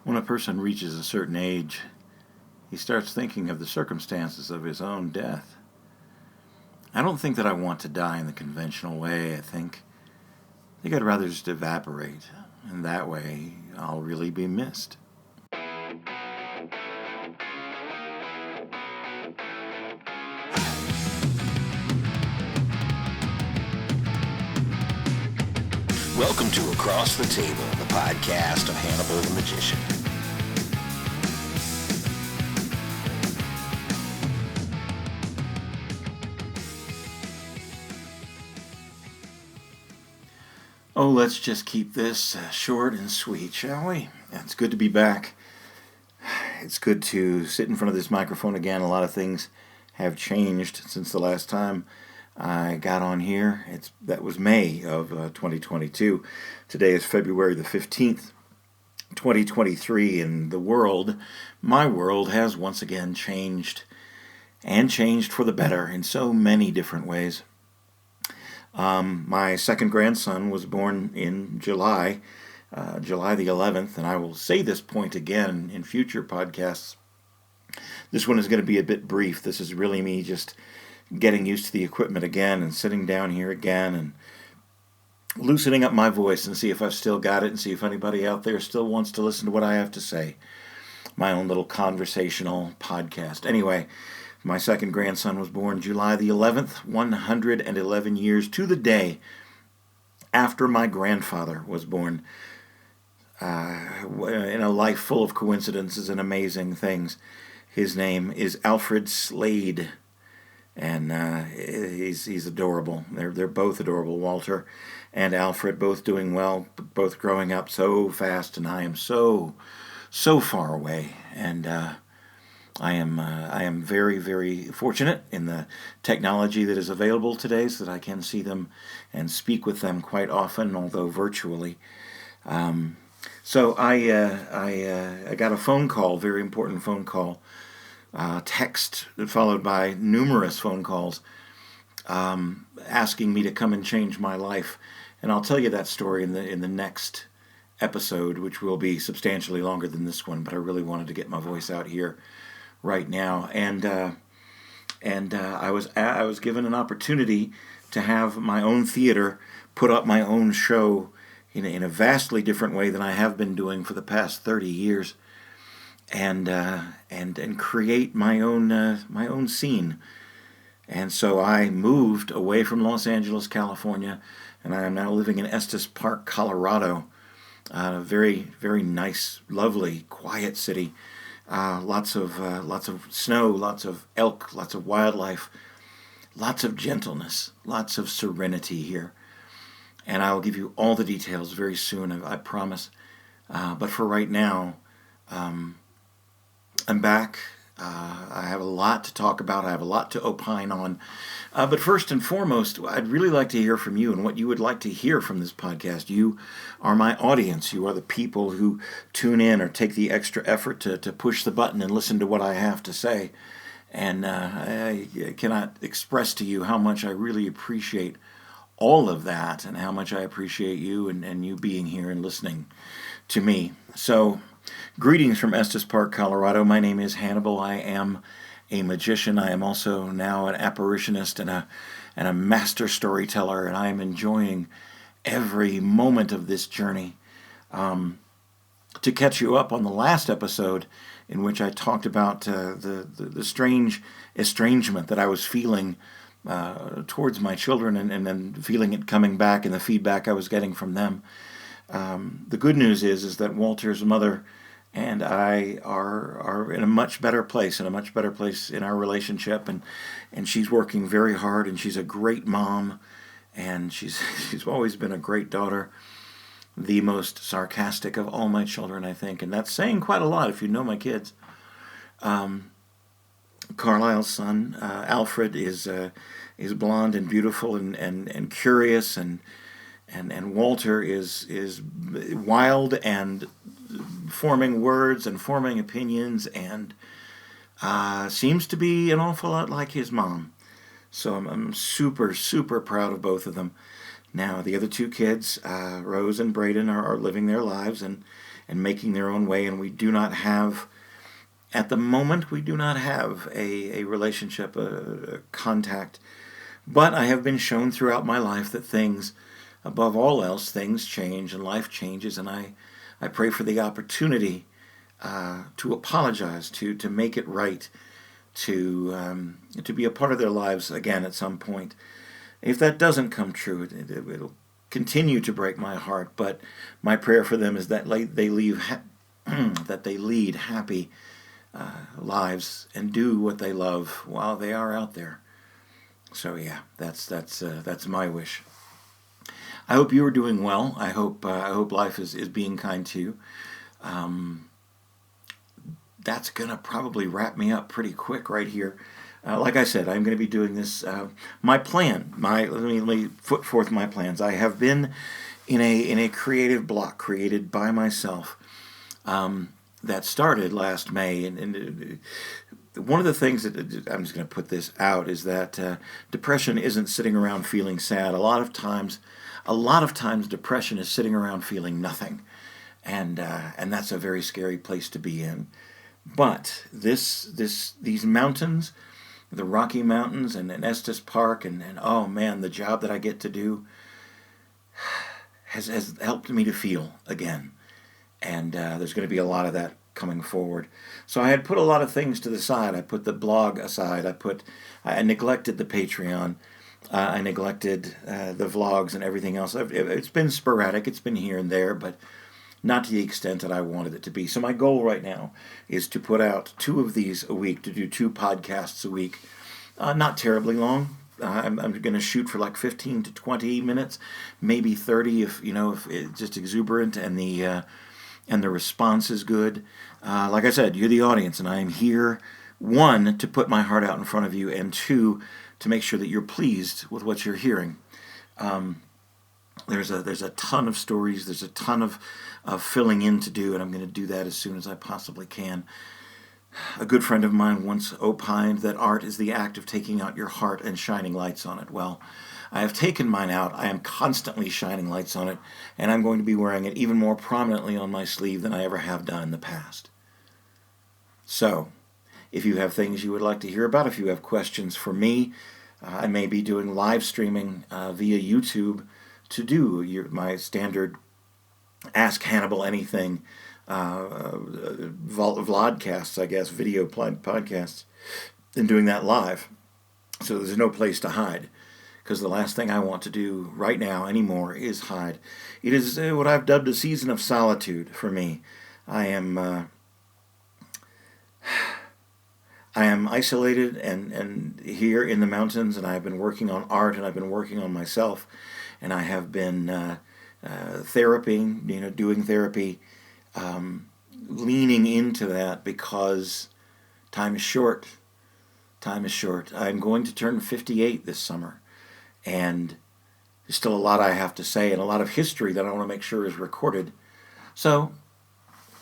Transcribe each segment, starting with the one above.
When a person reaches a certain age, he starts thinking of the circumstances of his own death. I don't think that I want to die in the conventional way. I think I'd rather just evaporate, and that way I'll really be missed. Welcome to Across the Table, the podcast of Hannibal the Magician. Oh, let's just keep this short and sweet, shall we? It's good to be back. It's good to sit in front of this microphone again. A lot of things have changed since the last time I got on here. That was May of 2022. Today is February the 15th, 2023, and my world has once again changed, and changed for the better in so many different ways. My second grandson was born in July the 11th, and I will say this point again in future podcasts. This one is going to be a bit brief. This is really me just getting used to the equipment again and sitting down here again and loosening up my voice and see if I've still got it and see if anybody out there still wants to listen to what I have to say. My own little conversational podcast. Anyway, my second grandson was born July the 11th, 111 years to the day after my grandfather was born. In a life full of coincidences and amazing things. His name is Alfred Slade, and he's adorable. They're both adorable, Walter and Alfred, both doing well, both growing up so fast, and I am so far away, and I am very, very fortunate in the technology that is available today so that I can see them and speak with them quite often, although virtually. So I got a phone call, very important phone call, text followed by numerous phone calls asking me to come and change my life. And I'll tell you that story in the next episode, which will be substantially longer than this one, but I really wanted to get my voice out here right now. And I was given an opportunity to have my own theater, put up my own show in a vastly different way than I have been doing for the past 30 years, and create my own scene. And so I moved away from Los Angeles, California, and I am now living in Estes Park, Colorado. A very, very nice, lovely, quiet city. Lots of snow, lots of elk, lots of wildlife, lots of gentleness, lots of serenity here. And I will give you all the details very soon, I promise. But for right now, I'm back. I have a lot to talk about. I have a lot to opine on. But first and foremost, I'd really like to hear from you and what you would like to hear from this podcast. You are my audience. You are the people who tune in or take the extra effort to push the button and listen to what I have to say. And I cannot express to you how much I really appreciate all of that and how much I appreciate you and you being here and listening to me. So, greetings from Estes Park, Colorado. My name is Hannibal. I am a magician. I am also now an apparitionist and a master storyteller, and I am enjoying every moment of this journey. To catch you up on the last episode, in which I talked about the strange estrangement that I was feeling towards my children, and then feeling it coming back and the feedback I was getting from them. The good news is that Walter's mother and I are in a much better place, in our relationship, and she's working very hard, and she's a great mom, and she's always been a great daughter, the most sarcastic of all my children, I think, and that's saying quite a lot if you know my kids. Carlisle's son, Alfred, is blonde and beautiful and curious, and Walter is wild and forming words and forming opinions, and seems to be an awful lot like his mom. So I'm super, super proud of both of them. Now, the other two kids, Rose and Braden, are living their lives, and and making their own way, and we do not have, at the moment, we do not have a relationship, a contact. But I have been shown throughout my life that things, above all else, things change and life changes, and I pray for the opportunity to apologize, to make it right, to be a part of their lives again at some point. If that doesn't come true, it'll continue to break my heart. But my prayer for them is that they that they lead happy lives and do what they love while they are out there. So yeah, that's my wish. I hope you are doing well. I hope life is being kind to you. That's gonna probably wrap me up pretty quick right here. Like I said, I'm going to be doing this. My plan. Let me put forth my plans. I have been in a creative block created by myself that started last May, and one of the things that I'm just going to put this out is that depression isn't sitting around feeling sad. A lot of times, depression is sitting around feeling nothing, and that's a very scary place to be in. But these mountains, the Rocky Mountains and Estes Park, and oh man, the job that I get to do has helped me to feel again. And there's going to be a lot of that coming forward. So I had put a lot of things to the side. I put the blog aside. I neglected the Patreon. I neglected the vlogs and everything else. It's been sporadic. It's been here and there, but not to the extent that I wanted it to be. So my goal right now is to put out 2 of these a week, to do 2 podcasts a week. Not terribly long. I'm going to shoot for like 15 to 20 minutes, maybe 30 if it's just exuberant and the response is good. Like I said, you're the audience, and I am here, 1, to put my heart out in front of you, and 2, to make sure that you're pleased with what you're hearing. There's a ton of stories. There's a ton of filling in to do, and I'm going to do that as soon as I possibly can. A good friend of mine once opined that art is the act of taking out your heart and shining lights on it. Well, I have taken mine out. I am constantly shining lights on it, and I'm going to be wearing it even more prominently on my sleeve than I ever have done in the past. So, if you have things you would like to hear about, if you have questions for me, I may be doing live streaming via YouTube to do my standard Ask Hannibal Anything vlogcasts, I guess, video podcasts, and doing that live. So there's no place to hide, because the last thing I want to do right now anymore is hide. It is what I've dubbed a season of solitude for me. I am isolated and here in the mountains, and I've been working on art, and I've been working on myself, and I have been doing therapy, leaning into that because time is short. Time is short. I'm going to turn 58 this summer, and there's still a lot I have to say and a lot of history that I want to make sure is recorded. So,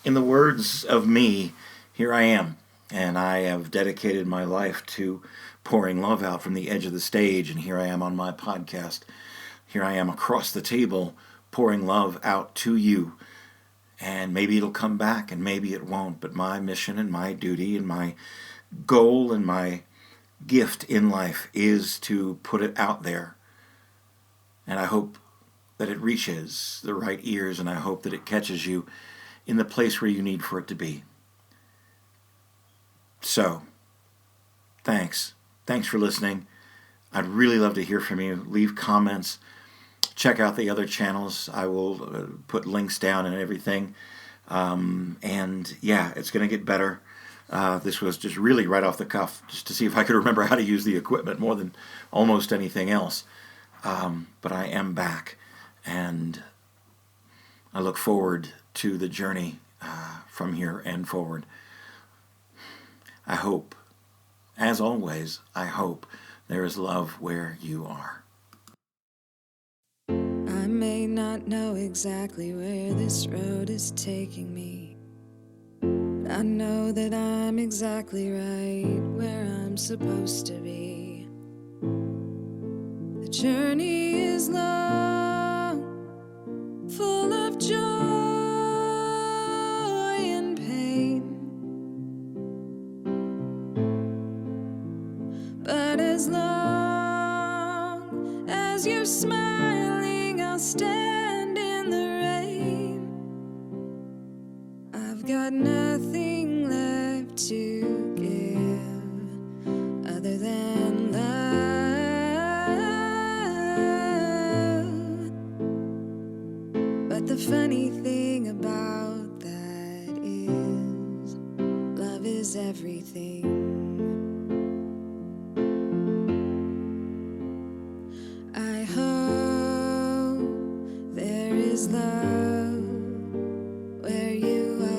in the words of me, here I am, and I have dedicated my life to pouring love out from the edge of the stage, and here I am on my podcast. Here I am across the table pouring love out to you. And maybe it'll come back and maybe it won't, but my mission and my duty and my goal and my gift in life is to put it out there. And I hope that it reaches the right ears, and I hope that it catches you in the place where you need for it to be. So, thanks. Thanks for listening. I'd really love to hear from you. Leave comments. Check out the other channels. I will put links down and everything. And yeah, it's going to get better. This was just really right off the cuff, just to see if I could remember how to use the equipment more than almost anything else. But I am back, and I look forward to the journey from here and forward. I hope, as always, I hope there is love where you are. I may not know exactly where this road is taking me, but I know that I'm exactly right where I'm supposed to be. The journey is long, full of joy, as you're smiling, I'll stand in the rain. I've got nothing left to give other than love. But the funny thing about that is, love is everything. I hope there is love where you are.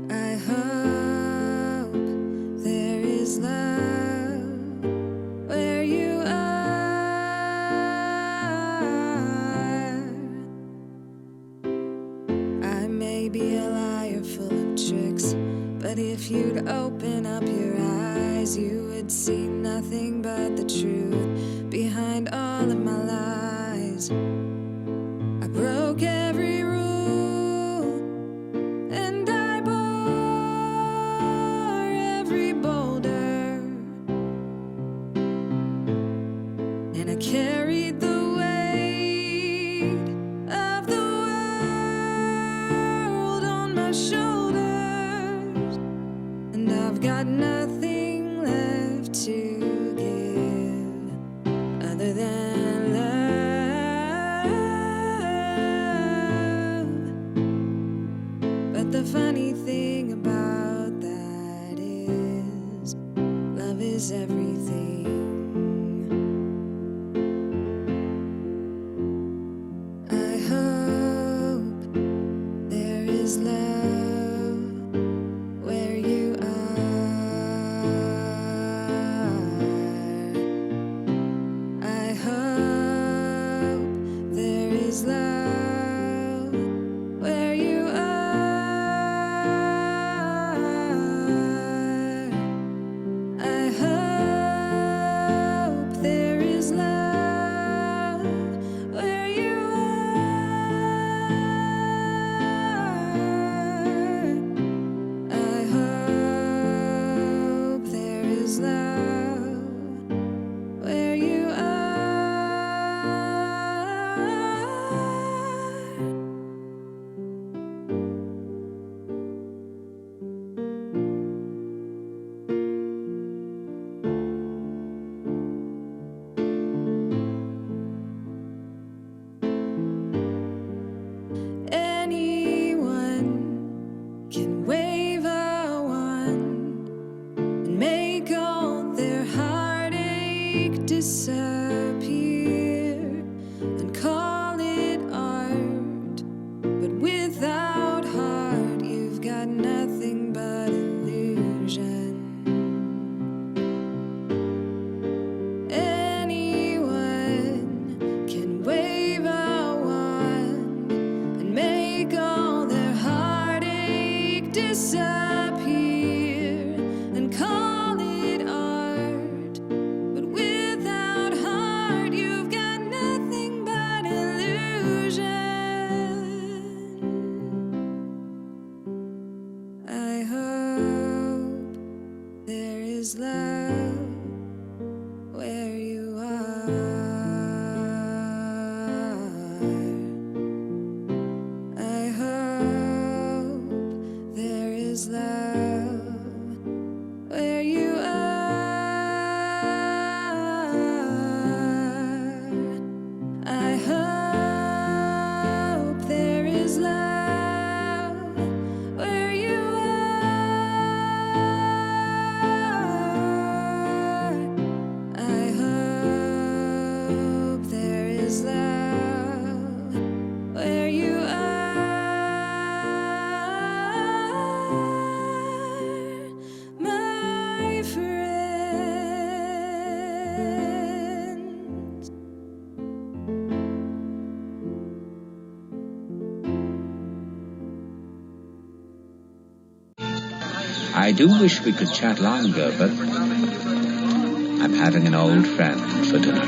I hope there is love where you are. I may be a liar full of tricks, but if you'd open up your eyes, you would see nothing but the truth behind all of my lies. I broke every rule, and I bore every boulder, and I carried the weight of the world on my shoulders, and I've got nothing left to give other than love. But the funny thing about that is, love is everything. I hope there is love where you are. I hope there is love where you are. I hope there is love where you are. I hope there is love where you are. Anyone can wave a wand and make all their heartache disappear and call it art. But without heart, you've got nothing but illusion. Anyone can wave a wand and make all their heartache disappear and call it art. But without heart, you've got nothing but illusion. I hope there is love where you are. I hope there is love where you are. I hope there is love where you are. I hope there is love where you are, my friends. I do wish we could chat longer, but I'm having an old friend for dinner.